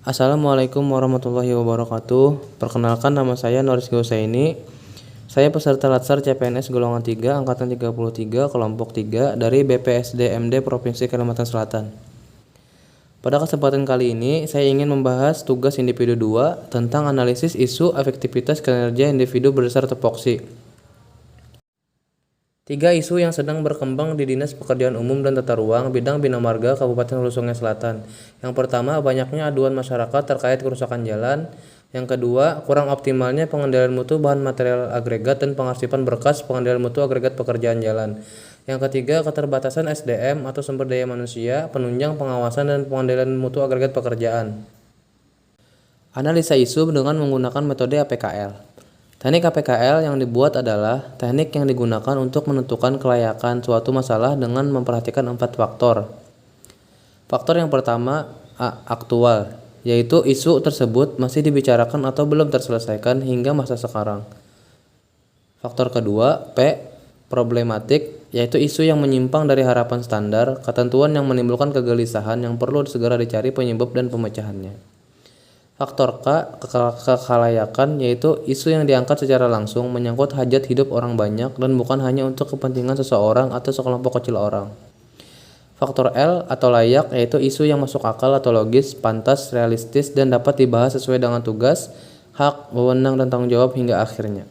Assalamualaikum warahmatullahi wabarakatuh. Perkenalkan, nama saya Noris Husaini. Saya peserta Latsar CPNS golongan 3 angkatan 33 kelompok 3 dari BPSD MD Provinsi Kalimantan Selatan. Pada kesempatan kali ini, saya ingin membahas tugas individu 2 tentang analisis isu efektivitas kinerja individu berdasar tupoksi. 3 isu yang sedang berkembang di Dinas Pekerjaan Umum dan Tata Ruang bidang Bina Marga Kabupaten Hulu Sungai Selatan. Yang pertama, banyaknya aduan masyarakat terkait kerusakan jalan. Yang kedua, kurang optimalnya pengendalian mutu bahan material agregat dan pengarsipan berkas pengendalian mutu agregat pekerjaan jalan. Yang ketiga, keterbatasan SDM atau sumber daya manusia, penunjang pengawasan dan pengendalian mutu agregat pekerjaan. Analisa isu dengan menggunakan metode APKL. Teknik APKL yang dibuat adalah teknik yang digunakan untuk menentukan kelayakan suatu masalah dengan memperhatikan 4 faktor. Faktor yang pertama, aktual, yaitu isu tersebut masih dibicarakan atau belum terselesaikan hingga masa sekarang. Faktor kedua, P, problematik, yaitu isu yang menyimpang dari harapan standar, ketentuan yang menimbulkan kegelisahan yang perlu segera dicari penyebab dan pemecahannya. Faktor K, kekhalayakan, yaitu isu yang diangkat secara langsung menyangkut hajat hidup orang banyak dan bukan hanya untuk kepentingan seseorang atau sekelompok kecil orang. Faktor L atau layak, yaitu isu yang masuk akal atau logis, pantas, realistis, dan dapat dibahas sesuai dengan tugas, hak, wewenang, dan tanggung jawab hingga akhirnya.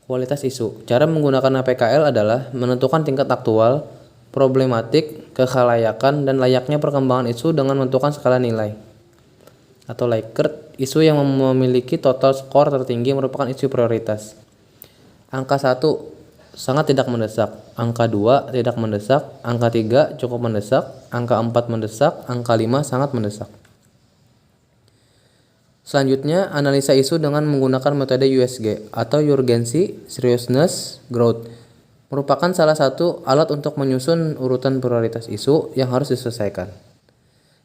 Kualitas isu. Cara menggunakan APKL adalah menentukan tingkat aktual, problematik, kekhalayakan, dan layaknya perkembangan isu dengan menentukan skala nilai atau Likert. Isu yang memiliki total skor tertinggi merupakan isu prioritas. Angka 1 sangat tidak mendesak, angka 2 tidak mendesak, angka 3 cukup mendesak, angka 4 mendesak, angka 5 sangat mendesak. Selanjutnya, analisa isu dengan menggunakan metode USG atau Urgency, Seriousness, Growth. Merupakan salah satu alat untuk menyusun urutan prioritas isu yang harus diselesaikan.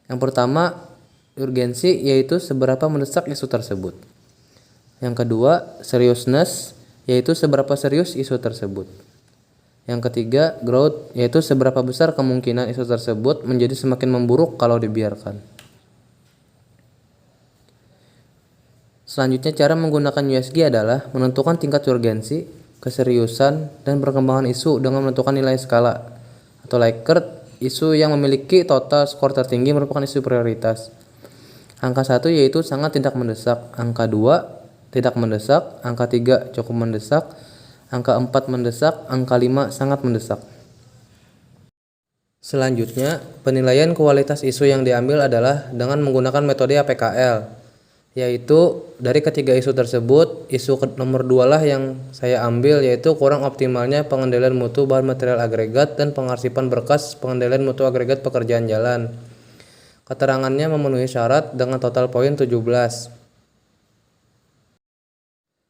Yang pertama, urgensi, yaitu seberapa mendesak isu tersebut. Yang kedua, seriousness, yaitu seberapa serius isu tersebut. Yang ketiga, growth, yaitu seberapa besar kemungkinan isu tersebut menjadi semakin memburuk kalau dibiarkan. Selanjutnya, cara menggunakan USG adalah menentukan tingkat urgensi, keseriusan, dan perkembangan isu dengan menentukan nilai skala atau Likert. Isu yang memiliki total skor tertinggi merupakan isu prioritas. Angka 1 yaitu sangat tidak mendesak, angka 2 tidak mendesak, angka 3 cukup mendesak, angka 4 mendesak, angka 5 sangat mendesak. Selanjutnya, penilaian kualitas isu yang diambil adalah dengan menggunakan metode APKL, yaitu dari ketiga isu tersebut, isu nomor 2 lah yang saya ambil, yaitu kurang optimalnya pengendalian mutu bahan material agregat dan pengarsipan berkas pengendalian mutu agregat pekerjaan jalan. Keterangannya memenuhi syarat dengan total poin 17.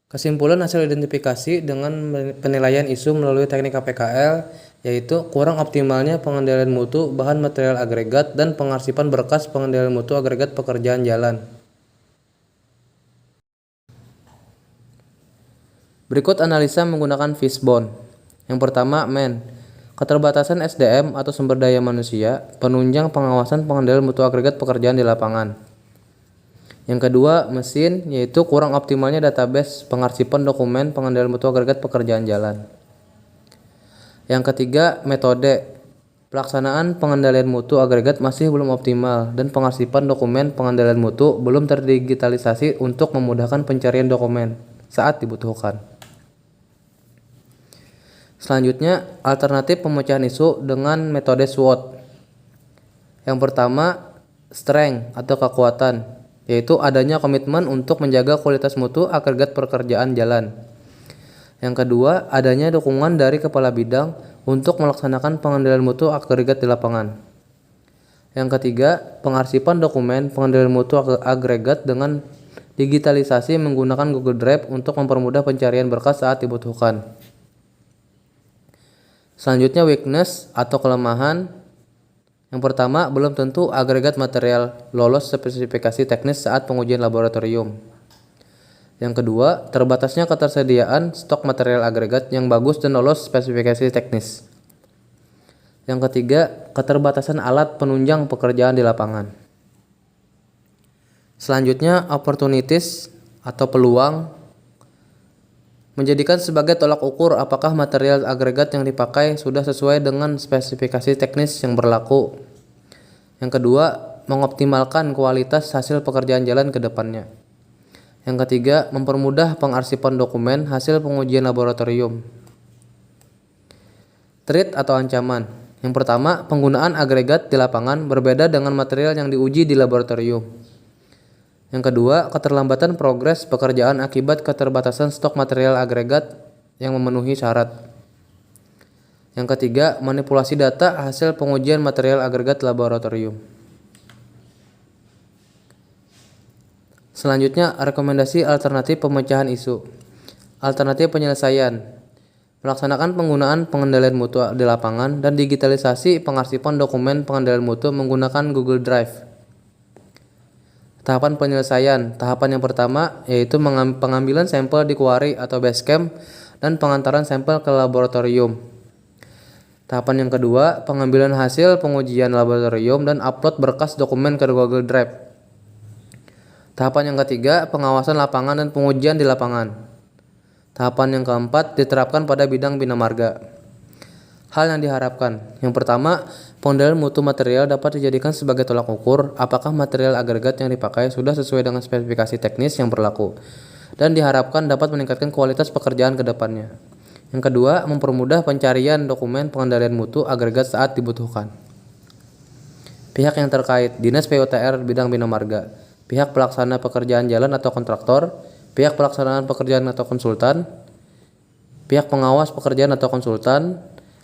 Kesimpulan hasil identifikasi dengan penilaian isu melalui teknik APKL, yaitu kurang optimalnya pengendalian mutu bahan material agregat dan pengarsipan berkas pengendalian mutu agregat pekerjaan jalan. Berikut analisa menggunakan fishbone. Yang pertama, keterbatasan SDM atau sumber daya manusia, penunjang pengawasan pengendalian mutu agregat pekerjaan di lapangan. Yang kedua, mesin, yaitu kurang optimalnya database pengarsipan dokumen pengendalian mutu agregat pekerjaan jalan. Yang ketiga, metode, pelaksanaan pengendalian mutu agregat masih belum optimal dan pengarsipan dokumen pengendalian mutu belum terdigitalisasi untuk memudahkan pencarian dokumen saat dibutuhkan. Selanjutnya, alternatif pemecahan isu dengan metode SWOT. Yang pertama, strength atau kekuatan, yaitu adanya komitmen untuk menjaga kualitas mutu agregat pekerjaan jalan. Yang kedua, adanya dukungan dari kepala bidang untuk melaksanakan pengendalian mutu agregat di lapangan. Yang ketiga, pengarsipan dokumen pengendalian mutu agregat dengan digitalisasi menggunakan Google Drive untuk mempermudah pencarian berkas saat dibutuhkan. Selanjutnya, weakness atau kelemahan. Yang pertama, belum tentu agregat material lolos spesifikasi teknis saat pengujian laboratorium. Yang kedua, terbatasnya ketersediaan stok material agregat yang bagus dan lolos spesifikasi teknis. Yang ketiga, keterbatasan alat penunjang pekerjaan di lapangan. Selanjutnya, opportunities atau peluang menjadikan sebagai tolak ukur apakah material agregat yang dipakai sudah sesuai dengan spesifikasi teknis yang berlaku. Yang kedua, mengoptimalkan kualitas hasil pekerjaan jalan ke depannya. Yang ketiga, mempermudah pengarsipan dokumen hasil pengujian laboratorium. Threat atau ancaman. Yang pertama, penggunaan agregat di lapangan berbeda dengan material yang diuji di laboratorium. Yang kedua, keterlambatan progres pekerjaan akibat keterbatasan stok material agregat yang memenuhi syarat. Yang ketiga, manipulasi data hasil pengujian material agregat laboratorium. Selanjutnya, rekomendasi alternatif pemecahan isu. Alternatif penyelesaian. Melaksanakan penggunaan pengendalian mutu di lapangan dan digitalisasi pengarsipan dokumen pengendalian mutu menggunakan Google Drive. Tahapan penyelesaian. Tahapan yang pertama yaitu pengambilan sampel di Quarry atau Basecamp dan pengantaran sampel ke laboratorium. Tahapan yang kedua, pengambilan hasil pengujian laboratorium dan upload berkas dokumen ke Google Drive. Tahapan yang ketiga, pengawasan lapangan dan pengujian di lapangan. Tahapan yang keempat, diterapkan pada bidang bina marga. Hal yang diharapkan. Yang pertama, pengendalian mutu material dapat dijadikan sebagai tolak ukur apakah material agregat yang dipakai sudah sesuai dengan spesifikasi teknis yang berlaku dan diharapkan dapat meningkatkan kualitas pekerjaan ke depannya. Yang kedua, mempermudah pencarian dokumen pengendalian mutu agregat saat dibutuhkan. Pihak yang terkait, Dinas PUTR bidang bina marga, pihak pelaksana pekerjaan jalan atau kontraktor, pihak pelaksanaan pekerjaan atau konsultan, pihak pengawas pekerjaan atau konsultan,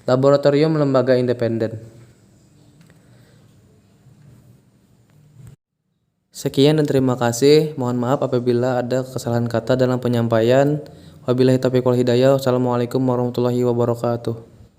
laboratorium lembaga independen. Sekian dan terima kasih. Mohon maaf apabila ada kesalahan kata dalam penyampaian. Wabillahi taufiq wal hidayah. Wassalamualaikum warahmatullahi wabarakatuh.